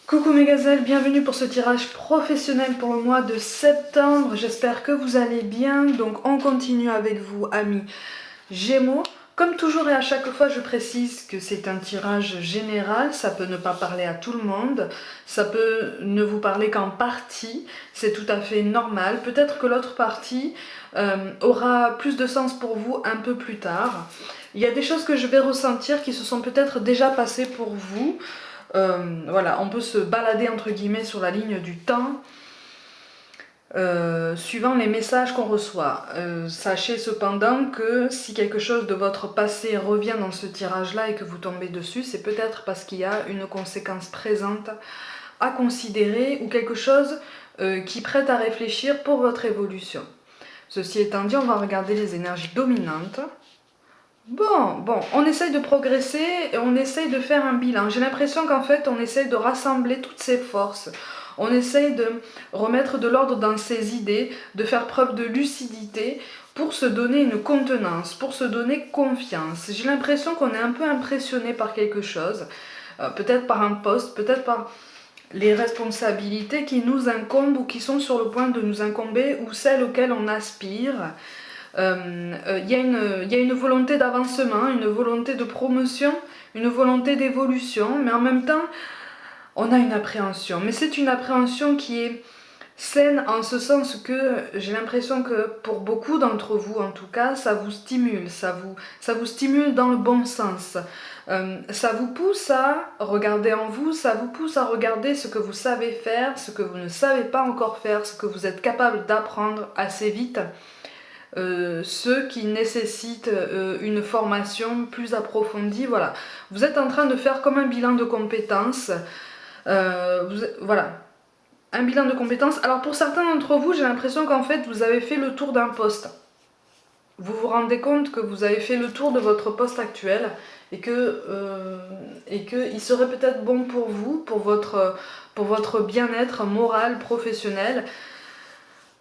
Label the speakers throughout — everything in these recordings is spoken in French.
Speaker 1: Coucou mes gazelles, bienvenue pour ce tirage professionnel pour le mois de septembre. J'espère que vous allez bien. Donc on continue avec vous amis Gémeaux. Comme toujours et à chaque fois je précise que c'est un tirage général, ça peut ne pas parler à tout le monde, ça peut ne vous parler qu'en partie, c'est tout à fait normal. Peut-être que l'autre partie aura plus de sens pour vous un peu plus tard. Il y a des choses que je vais ressentir qui se sont peut-être déjà passées pour vous. Voilà, on peut se balader entre guillemets sur la ligne du temps suivant les messages qu'on reçoit. Sachez cependant que si quelque chose de votre passé revient dans ce tirage-là et que vous tombez dessus, c'est peut-être parce qu'il y a une conséquence présente à considérer ou quelque chose qui prête à réfléchir pour votre évolution. Ceci étant dit, on va regarder les énergies dominantes. Bon, on essaye de progresser et on essaye de faire un bilan. J'ai l'impression qu'en fait, on essaye de rassembler toutes ces forces. On essaye de remettre de l'ordre dans ses idées, de faire preuve de lucidité pour se donner une contenance, pour se donner confiance. J'ai l'impression qu'on est un peu impressionné par quelque chose, peut-être par un poste, peut-être par les responsabilités qui nous incombent ou qui sont sur le point de nous incomber ou celles auxquelles on aspire. Il y a une volonté d'avancement, une volonté de promotion, une volonté d'évolution, mais en même temps, on a une appréhension. Mais c'est une appréhension qui est saine en ce sens que j'ai l'impression que pour beaucoup d'entre vous, en tout cas, ça vous stimule, ça vous stimule dans le bon sens. Ça vous pousse à regarder en vous, ça vous pousse à regarder ce que vous savez faire, ce que vous ne savez pas encore faire, ce que vous êtes capable d'apprendre assez vite. Ceux qui nécessitent une formation plus approfondie, voilà. Vous êtes en train de faire comme un bilan de compétences, voilà, un bilan de compétences. Alors pour certains d'entre vous, j'ai l'impression qu'en fait vous avez fait le tour d'un poste. Vous vous rendez compte que vous avez fait le tour de votre poste actuel et que il serait peut-être bon pour vous, pour votre bien-être moral, professionnel,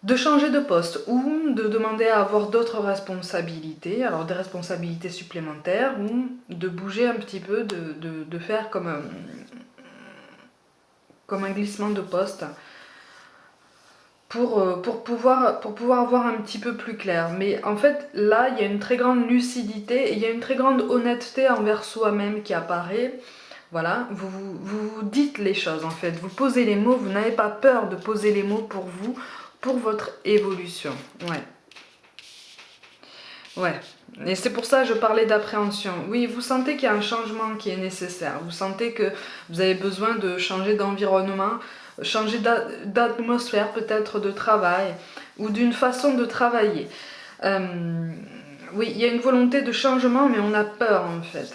Speaker 1: de changer de poste ou de demander à avoir d'autres responsabilités, alors des responsabilités supplémentaires, ou de bouger un petit peu, de faire comme un glissement de poste pour pouvoir voir un petit peu plus clair. Mais en fait, là, il y a une très grande lucidité et il y a une très grande honnêteté envers soi-même qui apparaît. Voilà, vous dites les choses en fait, vous posez les mots, vous n'avez pas peur de poser les mots pour votre évolution. Ouais, et c'est pour ça que je parlais d'appréhension. Oui, vous sentez qu'il y a un changement qui est nécessaire, vous sentez que vous avez besoin de changer d'environnement, changer d'atmosphère peut-être de travail ou d'une façon de travailler. Oui, il y a une volonté de changement, mais on a peur en fait.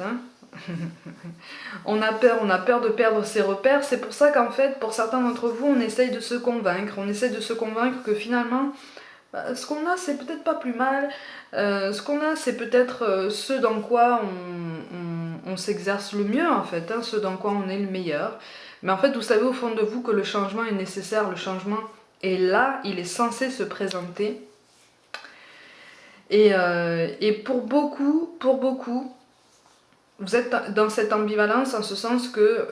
Speaker 1: On a peur de perdre ses repères. C'est pour ça qu'en fait, pour certains d'entre vous, on essaye de se convaincre. On essaye de se convaincre que finalement, ce qu'on a, c'est peut-être pas plus mal. Ce qu'on a, c'est peut-être ce dans quoi on s'exerce le mieux, en fait. Ce dans quoi on est le meilleur. Mais en fait, vous savez au fond de vous que le changement est nécessaire. Le changement est là. Il est censé se présenter. Et pour beaucoup, vous êtes dans cette ambivalence en ce sens que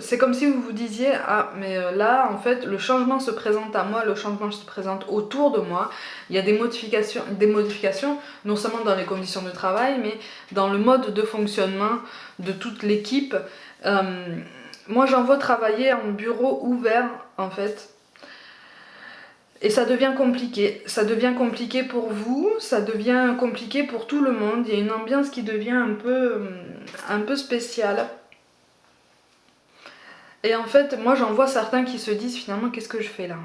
Speaker 1: c'est comme si vous vous disiez ah mais là en fait le changement se présente à moi, le changement se présente autour de moi, il y a des modifications non seulement dans les conditions de travail mais dans le mode de fonctionnement de toute l'équipe. Moi j'en vois travailler en bureau ouvert en fait. Et ça devient compliqué pour vous, ça devient compliqué pour tout le monde, il y a une ambiance qui devient un peu spéciale. Et en fait, moi j'en vois certains qui se disent finalement qu'est-ce que je fais là ?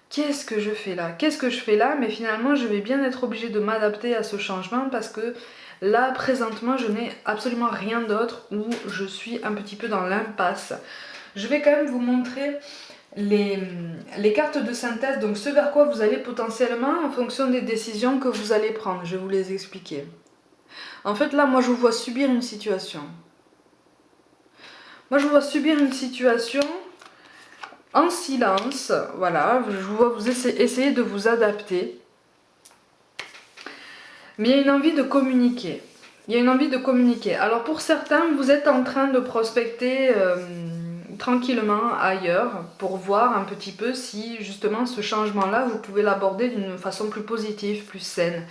Speaker 1: Qu'est-ce que je fais là ? Qu'est-ce que je fais là ? Mais finalement je vais bien être obligée de m'adapter à ce changement parce que là présentement je n'ai absolument rien d'autre où je suis un petit peu dans l'impasse. Je vais quand même vous montrer les cartes de synthèse, donc ce vers quoi vous allez potentiellement en fonction des décisions que vous allez prendre. Je vais vous les expliquer. En fait là, moi je vous vois subir une situation. Moi je vous vois subir une situation en silence, voilà, je vous vois vous essayer de vous adapter. Mais il y a une envie de communiquer. Il y a une envie de communiquer. Alors pour certains, vous êtes en train de prospecter tranquillement ailleurs pour voir un petit peu si justement ce changement-là, vous pouvez l'aborder d'une façon plus positive, plus saine.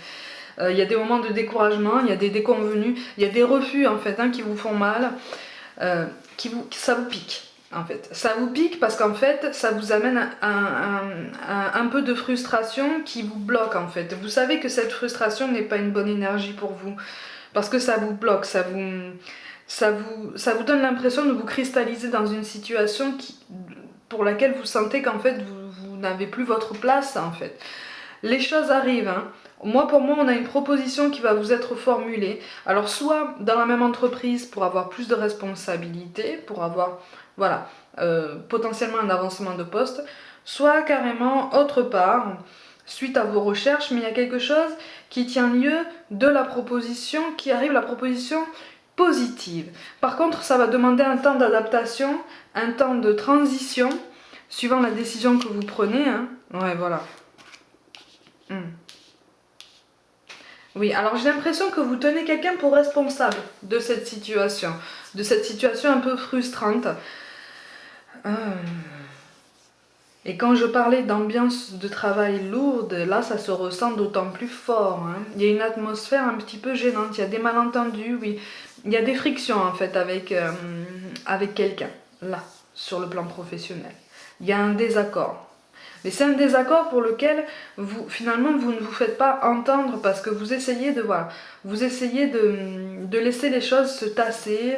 Speaker 1: Il y a des moments de découragement, il y a des déconvenus, il y a des refus en fait qui vous font mal, ça vous pique. En fait, ça vous pique parce qu'en fait, ça vous amène un peu de frustration qui vous bloque en fait. Vous savez que cette frustration n'est pas une bonne énergie pour vous parce que ça vous bloque, ça vous donne l'impression de vous cristalliser dans une situation pour laquelle vous sentez qu'en fait vous n'avez plus votre place en fait. Les choses arrivent, hein. Pour moi, on a une proposition qui va vous être formulée. Alors, soit dans la même entreprise pour avoir plus de responsabilités, pour avoir, voilà, potentiellement un avancement de poste, soit carrément autre part, suite à vos recherches, mais il y a quelque chose qui tient lieu de la proposition qui arrive, la proposition positive. Par contre, ça va demander un temps d'adaptation, un temps de transition, suivant la décision que vous prenez, hein. Ouais, voilà. Oui, alors j'ai l'impression que vous tenez quelqu'un pour responsable de cette situation un peu frustrante. Et quand je parlais d'ambiance de travail lourde, là ça se ressent d'autant plus fort, hein. Il y a une atmosphère un petit peu gênante, il y a des malentendus, oui. Il y a des frictions en fait avec quelqu'un, là, sur le plan professionnel. Il y a un désaccord. Mais c'est un désaccord pour lequel finalement vous ne vous faites pas entendre parce que vous essayez de laisser les choses se tasser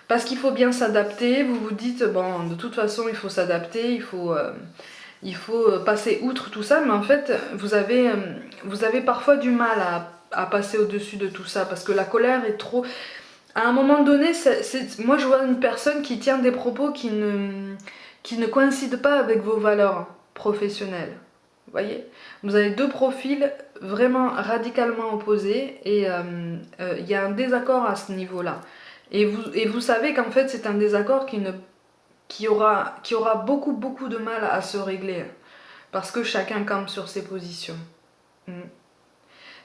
Speaker 1: parce qu'il faut bien s'adapter. Vous vous dites bon, de toute façon il faut s'adapter, il faut passer outre tout ça, mais en fait vous avez parfois du mal à passer au-dessus de tout ça parce que la colère est trop. À un moment donné, moi je vois une personne qui tient des propos qui ne coïncident pas avec vos valeurs professionnel. Vous voyez, vous avez deux profils vraiment radicalement opposés et il y a un désaccord à ce niveau-là. Et vous savez qu'en fait c'est un désaccord qui aura beaucoup de mal à se régler parce que chacun campe sur ses positions.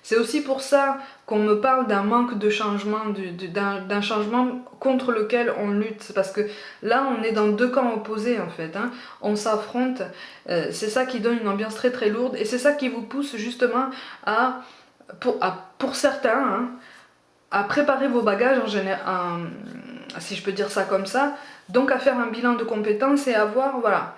Speaker 1: C'est aussi pour ça qu'on me parle d'un manque de changement, d'un changement contre lequel on lutte. Parce que là, on est dans deux camps opposés en fait, hein. On s'affronte, c'est ça qui donne une ambiance très très lourde. Et c'est ça qui vous pousse justement pour certains, hein, à préparer vos bagages en général, si je peux dire ça comme ça. Donc à faire un bilan de compétences et à voir, voilà.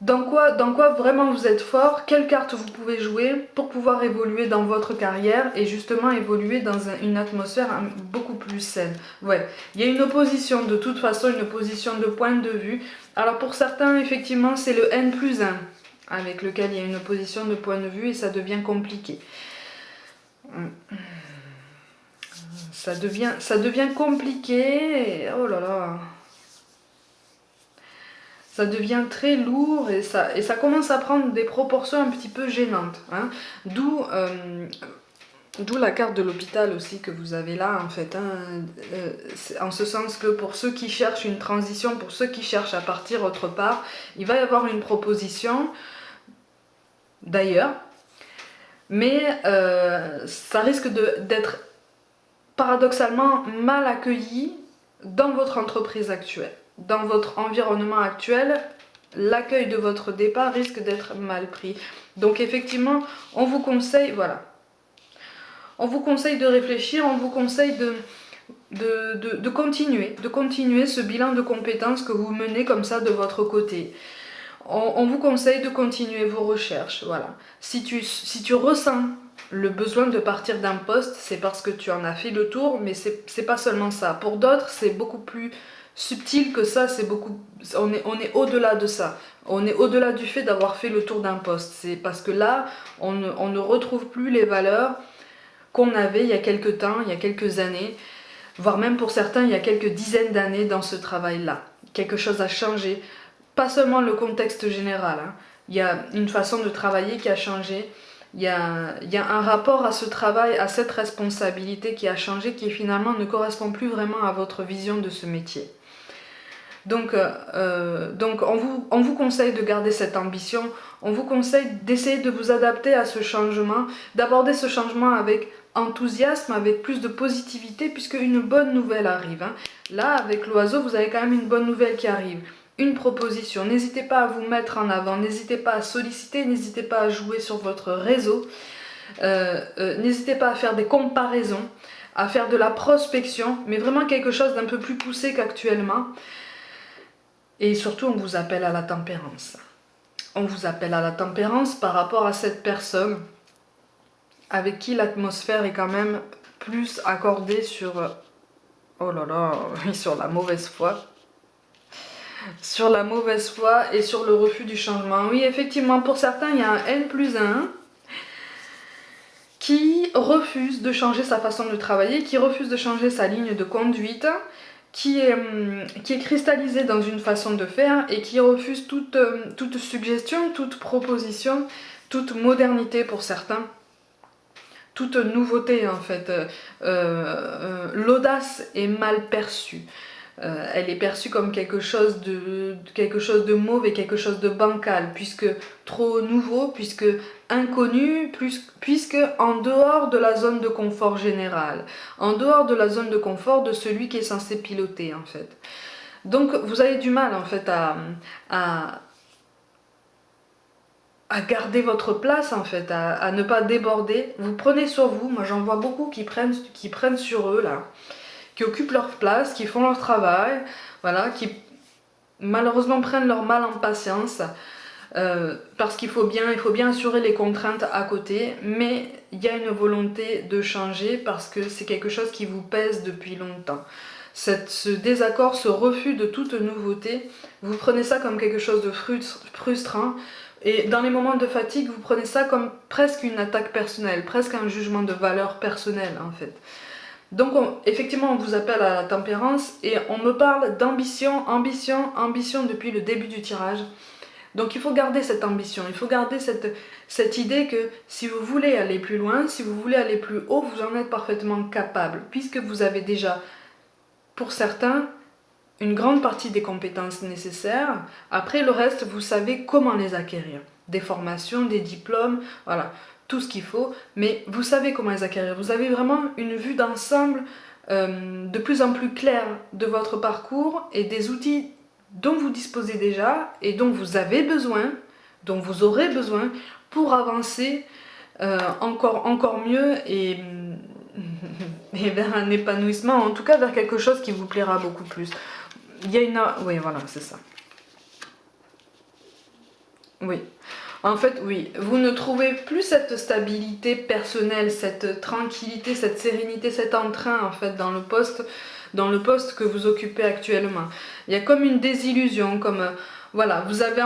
Speaker 1: Dans quoi vraiment vous êtes fort, quelle carte vous pouvez jouer pour pouvoir évoluer dans votre carrière et justement évoluer dans une atmosphère beaucoup plus saine. Ouais, il y a une opposition de toute façon, une opposition de point de vue. Alors pour certains, effectivement, c'est le N+1 avec lequel il y a une opposition de point de vue et ça devient compliqué. Ça devient compliqué et oh là là. Ça devient très lourd et ça commence à prendre des proportions un petit peu gênantes, hein. D'où la carte de l'hôpital aussi que vous avez là en fait, hein. En ce sens que pour ceux qui cherchent une transition, pour ceux qui cherchent à partir autre part, il va y avoir une proposition d'ailleurs, mais ça risque d'être paradoxalement mal accueilli dans votre entreprise actuelle. Dans votre environnement actuel, l'accueil de votre départ risque d'être mal pris. Donc effectivement, on vous conseille, voilà, on vous conseille de réfléchir, on vous conseille de continuer ce bilan de compétences que vous menez comme ça de votre côté. On vous conseille de continuer vos recherches, voilà. Si tu ressens le besoin de partir d'un poste, c'est parce que tu en as fait le tour, mais c'est pas seulement ça. Pour d'autres, c'est beaucoup plus subtil que ça, on est au-delà de ça. On est au-delà du fait d'avoir fait le tour d'un poste. C'est parce que là, on ne retrouve plus les valeurs qu'on avait il y a quelques temps, il y a quelques années, voire même pour certains, il y a quelques dizaines d'années dans ce travail-là. Quelque chose a changé. Pas seulement le contexte général, hein. Il y a une façon de travailler qui a changé. Il y a un rapport à ce travail, à cette responsabilité qui a changé, qui finalement ne correspond plus vraiment à votre vision de ce métier. Donc on vous conseille de garder cette ambition, on vous conseille d'essayer de vous adapter à ce changement, d'aborder ce changement avec enthousiasme, avec plus de positivité, puisque une bonne nouvelle arrive. Hein. Là, avec l'oiseau, vous avez quand même une bonne nouvelle qui arrive. Une proposition. N'hésitez pas à vous mettre en avant, n'hésitez pas à solliciter, n'hésitez pas à jouer sur votre réseau, n'hésitez pas à faire des comparaisons, à faire de la prospection, mais vraiment quelque chose d'un peu plus poussé qu'actuellement. Et surtout, on vous appelle à la tempérance. On vous appelle à la tempérance par rapport à cette personne avec qui l'atmosphère est quand même plus accordée sur... Oh là là, sur la mauvaise foi. Sur la mauvaise foi et sur le refus du changement. Oui, effectivement, pour certains, il y a un N+1 qui refuse de changer sa façon de travailler, qui refuse de changer sa ligne de conduite, qui est cristallisé dans une façon de faire et qui refuse toute suggestion, toute proposition, toute modernité pour certains, toute nouveauté en fait. L'audace est mal perçue. Elle est perçue comme quelque chose de mauvais, quelque chose de bancal, puisque trop nouveau, puisque inconnu, puisque en dehors de la zone de confort générale, en dehors de la zone de confort de celui qui est censé piloter en fait. Donc vous avez du mal en fait à garder votre place en fait, à ne pas déborder. Vous prenez sur vous, moi j'en vois beaucoup qui prennent sur eux là, qui occupent leur place, qui font leur travail, voilà, qui malheureusement prennent leur mal en patience, parce qu'il faut bien assurer les contraintes à côté, mais il y a une volonté de changer parce que c'est quelque chose qui vous pèse depuis longtemps. Ce désaccord, ce refus de toute nouveauté, vous prenez ça comme quelque chose de frustrant, et dans les moments de fatigue, vous prenez ça comme presque une attaque personnelle, presque un jugement de valeur personnelle en fait. Donc effectivement on vous appelle à la tempérance et on me parle d'ambition, ambition depuis le début du tirage. Donc il faut garder cette ambition, il faut garder cette idée que si vous voulez aller plus loin, si vous voulez aller plus haut, vous en êtes parfaitement capable, puisque vous avez déjà, pour certains, une grande partie des compétences nécessaires. Après le reste, vous savez comment les acquérir. Des formations, des diplômes, voilà, tout ce qu'il faut, mais vous savez comment les acquérir. Vous avez vraiment une vue d'ensemble de plus en plus claire de votre parcours et des outils dont vous disposez déjà et dont vous avez besoin, dont vous aurez besoin pour avancer encore mieux et vers un épanouissement, en tout cas vers quelque chose qui vous plaira beaucoup plus. Il y a une... Oui, voilà, c'est ça. Oui. En fait, oui, vous ne trouvez plus cette stabilité personnelle, cette tranquillité, cette sérénité, cet entrain en fait dans le poste que vous occupez actuellement. Il y a comme une désillusion, comme voilà, vous avez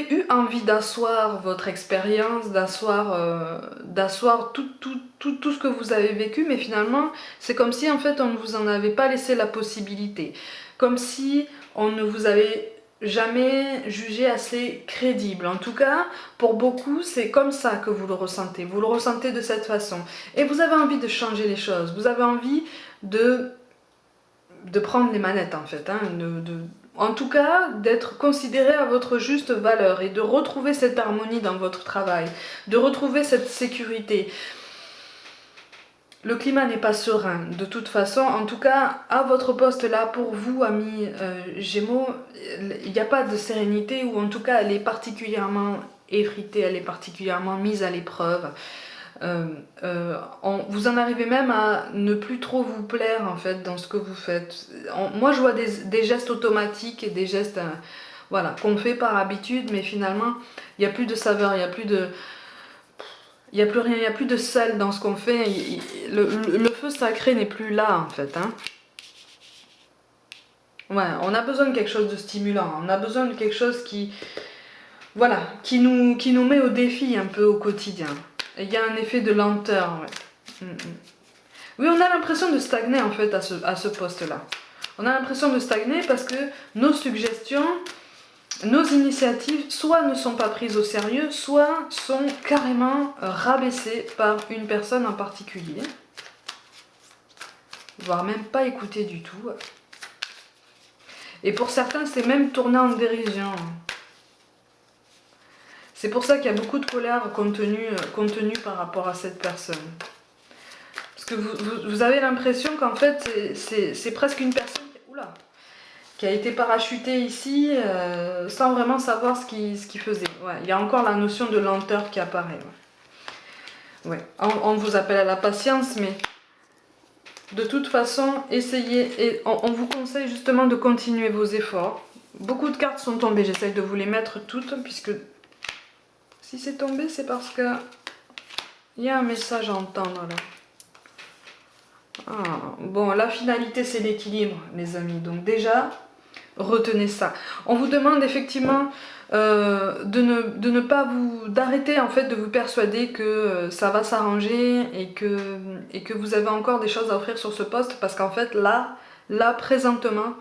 Speaker 1: eu envie d'asseoir votre expérience, d'asseoir tout ce que vous avez vécu, mais finalement, c'est comme si en fait on ne vous en avait pas laissé la possibilité, comme si on ne vous avait jamais jugé assez crédible. En tout cas, pour beaucoup, c'est comme ça que vous le ressentez. Vous le ressentez de cette façon. Et vous avez envie de changer les choses. Vous avez envie de prendre les manettes, en fait. Hein, en tout cas, d'être considéré à votre juste valeur et de retrouver cette harmonie dans votre travail, de retrouver cette sécurité. Le climat n'est pas serein, de toute façon. En tout cas, à votre poste là, pour vous, amis Gémeaux, il n'y a pas de sérénité, ou en tout cas, elle est particulièrement effritée, elle est particulièrement mise à l'épreuve. Vous en arrivez même à ne plus trop vous plaire en fait dans ce que vous faites. Moi, je vois des gestes automatiques et des gestes voilà, qu'on fait par habitude, mais finalement, il n'y a plus de saveur, il n'y a plus de... Il n'y a plus rien, il n'y a plus de sel dans ce qu'on fait. Le feu sacré n'est plus là en fait. Hein. Ouais, on a besoin de quelque chose de stimulant. On a besoin de quelque chose qui, voilà, qui nous met au défi un peu au quotidien. Et il y a un effet de lenteur. Ouais. Oui, on a l'impression de stagner en fait à ce poste-là. On a l'impression de stagner parce que nos suggestions, nos initiatives, soit ne sont pas prises au sérieux, soit sont carrément rabaissées par une personne en particulier, voire même pas écoutées du tout. Et pour certains, c'est même tourné en dérision. C'est pour ça qu'il y a beaucoup de colère contenue par rapport à cette personne. Parce que vous avez l'impression qu'en fait, c'est presque une personne qui a été parachutée ici sans vraiment savoir ce qu'il faisait. Ouais, il y a encore la notion de lenteur qui apparaît. Ouais. On vous appelle à la patience, mais de toute façon, essayez, et on vous conseille justement de continuer vos efforts. Beaucoup de cartes sont tombées, j'essaye de vous les mettre toutes, puisque si c'est tombé, c'est parce que il y a un message à entendre là. Ah, bon, la finalité, c'est l'équilibre, les amis. Donc déjà, retenez ça. On vous demande effectivement de ne pas d'arrêter en fait de vous persuader que ça va s'arranger et que vous avez encore des choses à offrir sur ce poste, parce qu'en fait là présentement,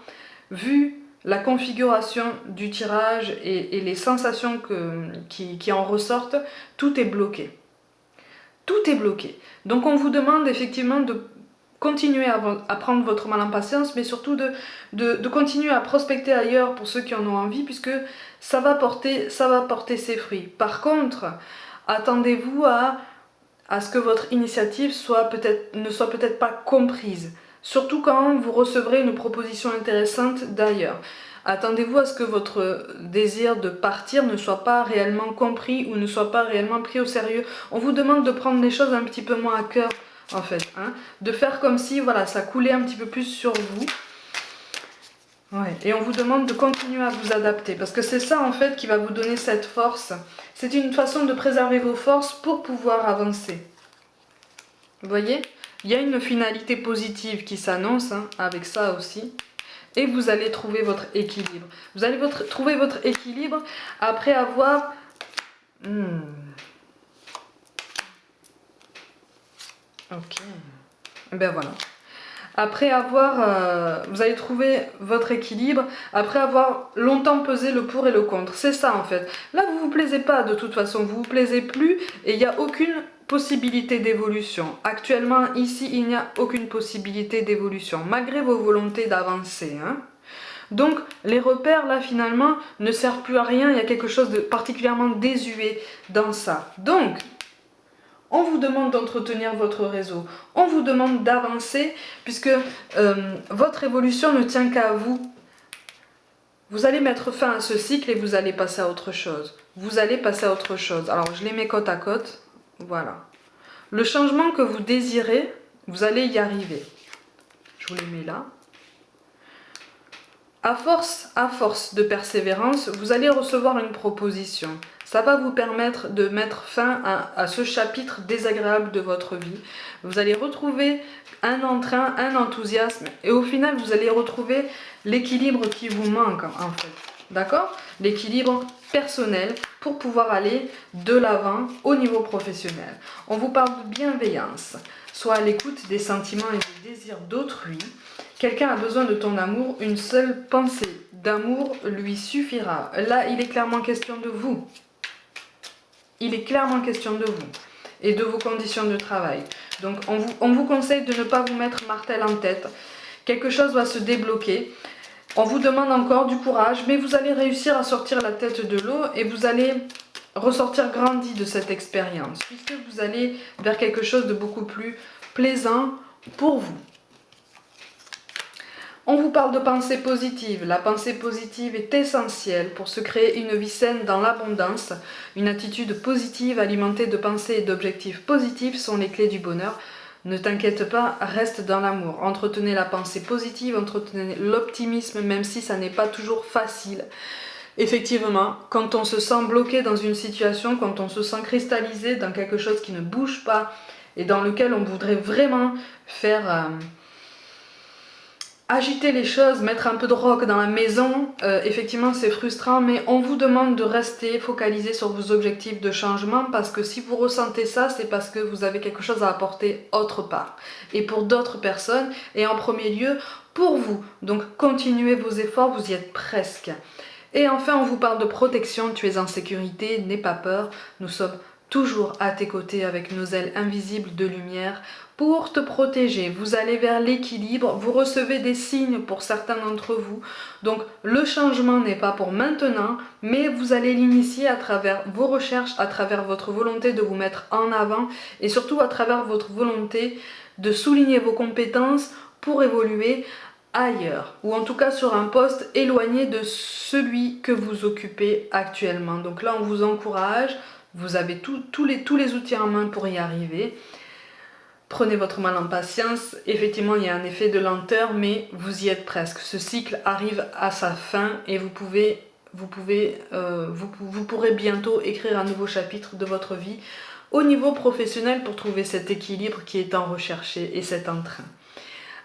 Speaker 1: vu la configuration du tirage et les sensations qui en ressortent, tout est bloqué. Tout est bloqué. Donc on vous demande effectivement de continuer à prendre votre mal en patience, mais surtout de continuer à prospecter ailleurs pour ceux qui en ont envie, puisque ça va porter ses fruits. Par contre, attendez-vous à ce que votre initiative ne soit peut-être pas comprise, surtout quand vous recevrez une proposition intéressante d'ailleurs. Attendez-vous à ce que votre désir de partir ne soit pas réellement compris ou ne soit pas réellement pris au sérieux. On vous demande de prendre les choses un petit peu moins à cœur, en fait, hein, de faire comme si voilà, ça coulait un petit peu plus sur vous. Ouais. Et on vous demande de continuer à vous adapter, parce que c'est ça en fait qui va vous donner cette force. C'est une façon de préserver vos forces pour pouvoir avancer. Vous voyez, il y a une finalité positive qui s'annonce avec ça aussi. Et vous allez trouver votre équilibre. Vous allez trouver votre équilibre après avoir... Ok. Ben voilà. Après avoir... vous allez trouver votre équilibre après avoir longtemps pesé le pour et le contre. C'est ça en fait. Là, vous vous plaisez pas de toute façon. Vous vous plaisez plus et il n'y a aucune possibilité d'évolution. Actuellement, ici, il n'y a aucune possibilité d'évolution. Malgré vos volontés d'avancer. Donc, les repères, là, finalement, ne servent plus à rien. Il y a quelque chose de particulièrement désuet dans ça. Donc, on vous demande d'entretenir votre réseau. On vous demande d'avancer, puisque votre évolution ne tient qu'à vous. Vous allez mettre fin à ce cycle et vous allez passer à autre chose. Vous allez passer à autre chose. Alors, je les mets côte à côte. Voilà. Le changement que vous désirez, vous allez y arriver. Je vous les mets là. À force de persévérance, vous allez recevoir une proposition. Ça va vous permettre de mettre fin à ce chapitre désagréable de votre vie. Vous allez retrouver un entrain, un enthousiasme, et au final, vous allez retrouver l'équilibre qui vous manque, en fait. D'accord? L'équilibre personnel pour pouvoir aller de l'avant au niveau professionnel. On vous parle de bienveillance, soit à l'écoute des sentiments et des désirs d'autrui. Quelqu'un a besoin de ton amour, une seule pensée d'amour lui suffira. Là, il est clairement question de vous. Il est clairement question de vous et de vos conditions de travail. Donc, on vous conseille de ne pas vous mettre martel en tête. Quelque chose va se débloquer. On vous demande encore du courage, mais vous allez réussir à sortir la tête de l'eau et vous allez ressortir grandi de cette expérience, puisque vous allez vers quelque chose de beaucoup plus plaisant pour vous. On vous parle de pensée positive. La pensée positive est essentielle pour se créer une vie saine dans l'abondance. Une attitude positive alimentée de pensées et d'objectifs positifs sont les clés du bonheur. Ne t'inquiète pas, reste dans l'amour. Entretenez la pensée positive, entretenez l'optimisme, même si ça n'est pas toujours facile. Effectivement, quand on se sent bloqué dans une situation, quand on se sent cristallisé dans quelque chose qui ne bouge pas et dans lequel on voudrait vraiment faire... agiter les choses, mettre un peu de rock dans la maison, effectivement c'est frustrant, mais on vous demande de rester focalisé sur vos objectifs de changement, parce que si vous ressentez ça, c'est parce que vous avez quelque chose à apporter autre part, et pour d'autres personnes, et en premier lieu pour vous. Donc continuez vos efforts, vous y êtes presque. Et enfin, on vous parle de protection, tu es en sécurité, n'aie pas peur, nous sommes toujours à tes côtés avec nos ailes invisibles de lumière pour te protéger. Vous allez vers l'équilibre, vous recevez des signes pour certains d'entre vous. Donc le changement n'est pas pour maintenant, mais vous allez l'initier à travers vos recherches, à travers votre volonté de vous mettre en avant et surtout à travers votre volonté de souligner vos compétences pour évoluer ailleurs, ou en tout cas sur un poste éloigné de celui que vous occupez actuellement. Donc là on vous encourage, vous avez tous les outils en main pour y arriver. Prenez votre mal en patience, effectivement il y a un effet de lenteur, mais vous y êtes presque. Ce cycle arrive à sa fin et vous pourrez bientôt écrire un nouveau chapitre de votre vie au niveau professionnel pour trouver cet équilibre qui est tant recherché et cet entrain.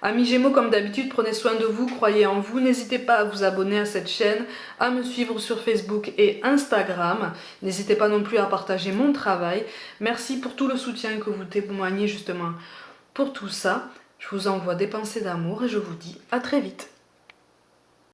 Speaker 1: Amis Gémeaux, comme d'habitude, prenez soin de vous, croyez en vous, n'hésitez pas à vous abonner à cette chaîne, à me suivre sur Facebook et Instagram, n'hésitez pas non plus à partager mon travail. Merci pour tout le soutien que vous témoignez justement pour tout ça. Je vous envoie des pensées d'amour et je vous dis à très vite.